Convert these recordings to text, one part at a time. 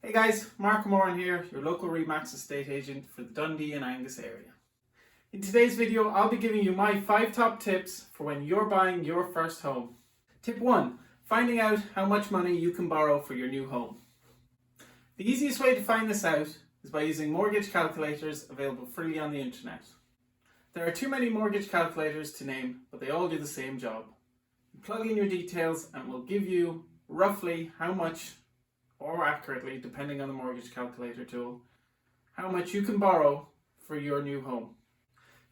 Hey guys, Mark Moran here, your local Remax estate agent for the Dundee and Angus area. In today's video, I'll be giving you my 5 top tips for when you're buying your first home. Tip 1. Finding out how much money you can borrow for your new home. The easiest way to find this out is by using mortgage calculators available freely on the internet. There are too many mortgage calculators to name, but they all do the same job. You plug in your details and it will give you roughly how much, or accurately, depending on the mortgage calculator tool, how much you can borrow for your new home.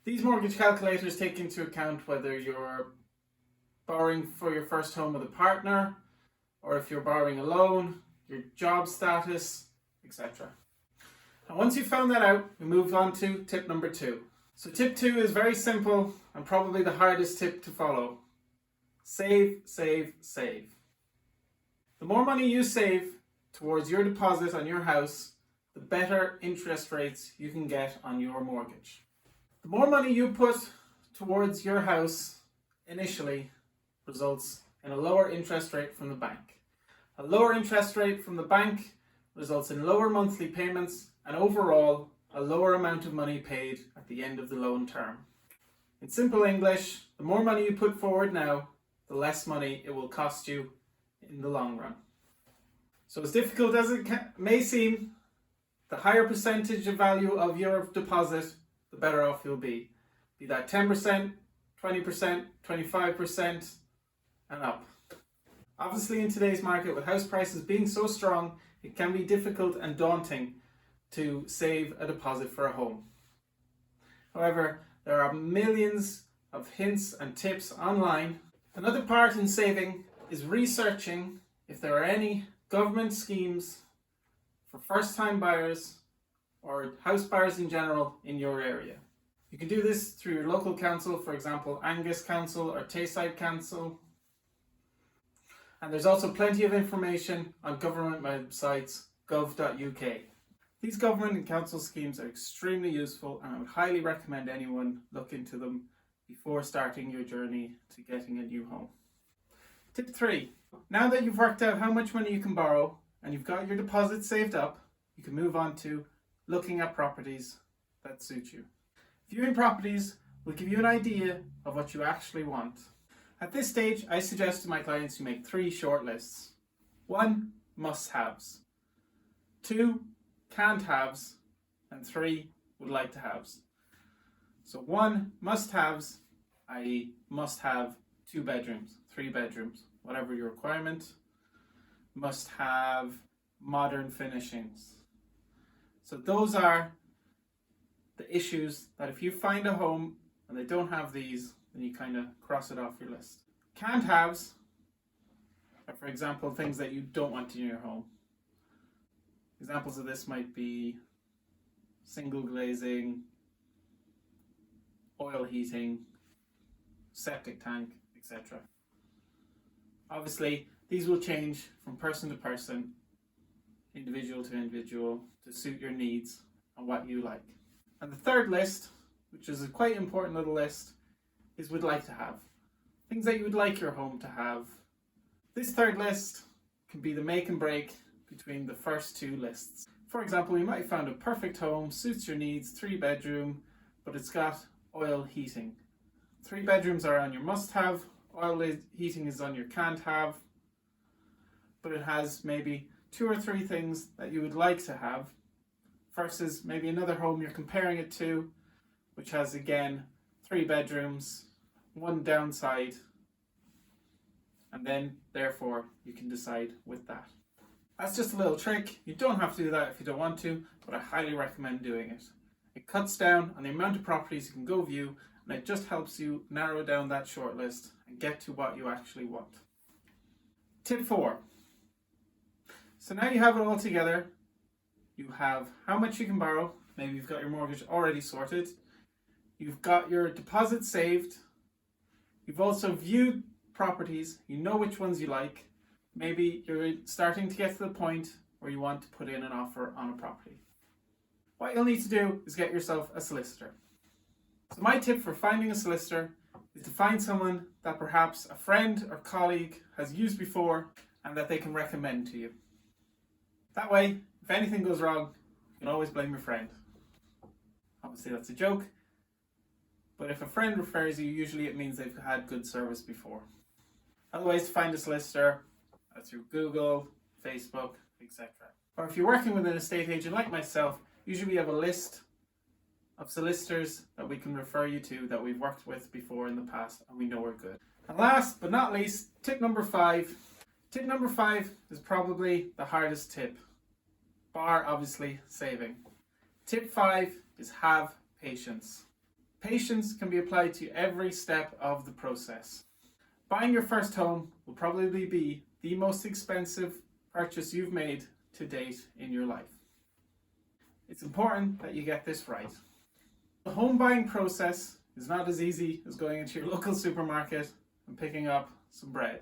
These mortgage calculators take into account whether you're borrowing for your first home with a partner, or if you're borrowing alone, your job status, etc. And once you've found that out, we move on to tip number 2. So tip 2 is very simple and probably the hardest tip to follow. Save, save, save. The more money you save towards your deposit on your house, the better interest rates you can get on your mortgage. The more money you put towards your house initially results in a lower interest rate from the bank. A lower interest rate from the bank results in lower monthly payments and overall a lower amount of money paid at the end of the loan term. In simple English, the more money you put forward now, the less money it will cost you in the long run. So as difficult as it may seem, the higher percentage of value of your deposit, the better off you'll be. Be that 10%, 20%, 25% and up. Obviously in today's market, with house prices being so strong, it can be difficult and daunting to save a deposit for a home. However, there are millions of hints and tips online. Another part in saving is researching if there are any government schemes for first-time buyers or house buyers in general in your area. You can do this through your local council, for example Angus Council or Tayside Council. And there's also plenty of information on government websites gov.uk. These government and council schemes are extremely useful and I would highly recommend anyone look into them before starting your journey to getting a new home. Tip 3. Now that you've worked out how much money you can borrow and you've got your deposit saved up, you can move on to looking at properties that suit you. Viewing properties will give you an idea of what you actually want. At this stage, I suggest to my clients you make 3 short lists. 1. Must-haves. 2. Can't-haves. And 3. Would like to haves. So 1. Must-haves, i.e. must have 2 bedrooms, 3 bedrooms, whatever your requirement. Must have modern finishings. So those are the issues that if you find a home and they don't have these, then you kind of cross it off your list. Can't haves are, for example, things that you don't want in your home. Examples of this might be single glazing, oil heating, septic tank, etc. Obviously, these will change from person to person, individual to individual, to suit your needs and what you like. And the third list, which is a quite important little list, is would like to have. Things that you would like your home to have. This third list can be the make and break between the first 2 lists. For example, you might have found a perfect home, suits your needs, 3 bedroom, but it's got oil heating. 3 bedrooms are on your must-have, oil heating is on your can't-have, but it has maybe 2 or 3 things that you would like to have, versus maybe another home you're comparing it to, which has again 3 bedrooms, 1 downside, and then therefore you can decide with that. That's just a little trick. You don't have to do that if you don't want to, but I highly recommend doing it. It cuts down on the amount of properties you can go view, and it just helps you narrow down that shortlist and get to what you actually want. Tip 4. So now you have it all together. You have how much you can borrow. Maybe you've got your mortgage already sorted. You've got your deposit saved. You've also viewed properties. You know which ones you like. Maybe you're starting to get to the point where you want to put in an offer on a property. What you'll need to do is get yourself a solicitor. So my tip for finding a solicitor is to find someone that perhaps a friend or colleague has used before and that they can recommend to you. That way, If anything goes wrong, you can always blame your friend. Obviously that's a joke, but if a friend refers you, usually it means they've had good service before. Other ways to find a solicitor are through Google, Facebook, etc. Or if you're working with an estate agent like myself, usually we have a list of solicitors that we can refer you to that we've worked with before in the past and we know are good. And last but not least, tip number 5. Tip number 5 is probably the hardest tip, bar obviously saving. Tip 5 is have patience. Patience can be applied to every step of the process. Buying your first home will probably be the most expensive purchase you've made to date in your life. It's important that you get this right. The home buying process is not as easy as going into your local supermarket and picking up some bread.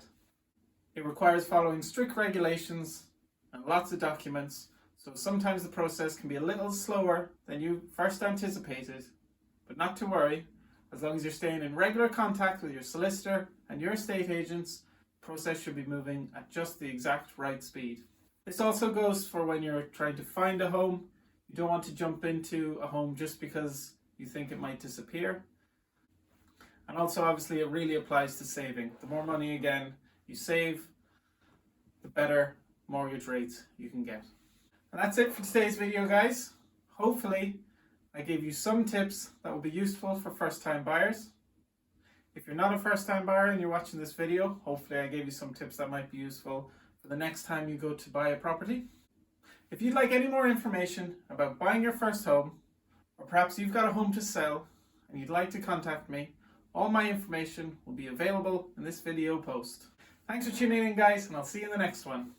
It requires following strict regulations and lots of documents, so sometimes the process can be a little slower than you first anticipated, but not to worry. As long as you're staying in regular contact with your solicitor and your estate agents, the process should be moving at just the exact right speed. This also goes for when you're trying to find a home. You don't want to jump into a home just because you think it might disappear. And also obviously it really applies to saving. The more money again you save, the better mortgage rates you can get. And that's it for today's video, guys. Hopefully I gave you some tips that will be useful for first-time buyers. If you're not a first-time buyer and you're watching this video, hopefully I gave you some tips that might be useful for the next time you go to buy a property. If you'd like any more information about buying your first home, or perhaps you've got a home to sell and you'd like to contact me, all my information will be available in this video post. Thanks for tuning in, guys, and I'll see you in the next one.